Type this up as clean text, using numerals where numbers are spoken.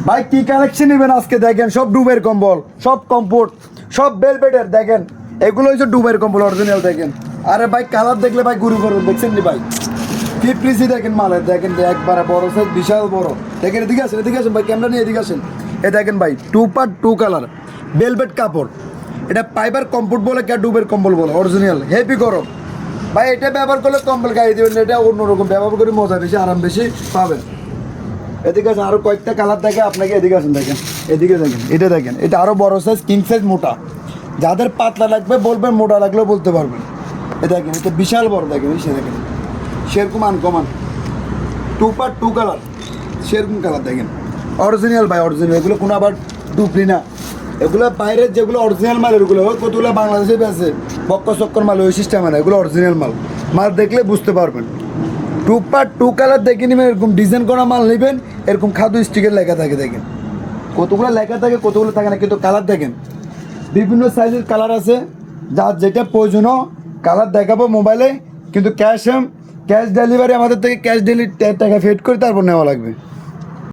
ভাই কি কালেকশন নেবেন আজকে দেখেন, সব ডুবের কম্বল, সব কমফোর্ট, সব বেলভেটের দেখেন। এগুলো হচ্ছে ডুবের কম্বল অরিজিনাল দেখেন। আরে ভাই কালার দেখলে ভাই গুরু করুন, দেখছেন নি ভাই কি পিসি দেখেন মালের, দেখেন একবারে বড় সাইজ, বিশাল বড়। দেখেন এদিকে আসেন ভাই, ক্যামেরা নিয়ে এদিকে আসেন। এ দেখেন ভাই 2 কালার বেলভেট কাপড়, এটা ফাইবার কমফোর্ট বলে কে ডুবের কম্বল বলে, অরিজিনাল হেভি গরম ভাই। এটা ব্যবহার করলে কম্বল গায়ে দেবেন, এটা অন্যরকম ব্যবহার করে মজা বেশি, আরাম বেশি পাবেন। এদিকে আছে আরো কয়েকটা কালার দেখে আপনাকে, এদিকে আসেন দেখেন, এদিকে দেখেন, এটা দেখেন, এটা আরো বড় সাইজ, কিং সাইজ, মোটা। যাদের পাতলা লাগবে বলবেন, মোটা লাগলেও বলতে পারবেন। এ দেখেন, এটা বিশাল বড় দেখেন, সে দেখেন সেরকম আনকমান 2 কালার, সেরকম কালার দেখেন অরিজিনাল ভাই, অরিজিনাল। এগুলো কোনো আবার ডুপ্লি না, এগুলো বাইরের যেগুলো অরিজিনাল মাল, এগুলো কতগুলো বাংলাদেশে আছে বক্কর চক্কর মাল, ওই সিস্টেম না, এগুলো অরিজিনাল মাল। মাল দেখলে বুঝতে পারবেন। 2 কালার দেখে নেবেন, এরকম ডিজাইন করা মাল নেবেন, এরকম খাদ্য স্টিকের লেখা থাকে দেখেন, কতগুলো লেখা থাকে কতগুলো থাকে না, কিন্তু কালার দেখেন বিভিন্ন সাইজের কালার আছে। যার যেটা প্রয়োজনীয় কালার দেখাবো মোবাইলে, কিন্তু ক্যাশ ডেলিভারি আমাদের থেকে, ক্যাশ ডেলিভারি টাকা পেড করে তারপর নেওয়া লাগবে।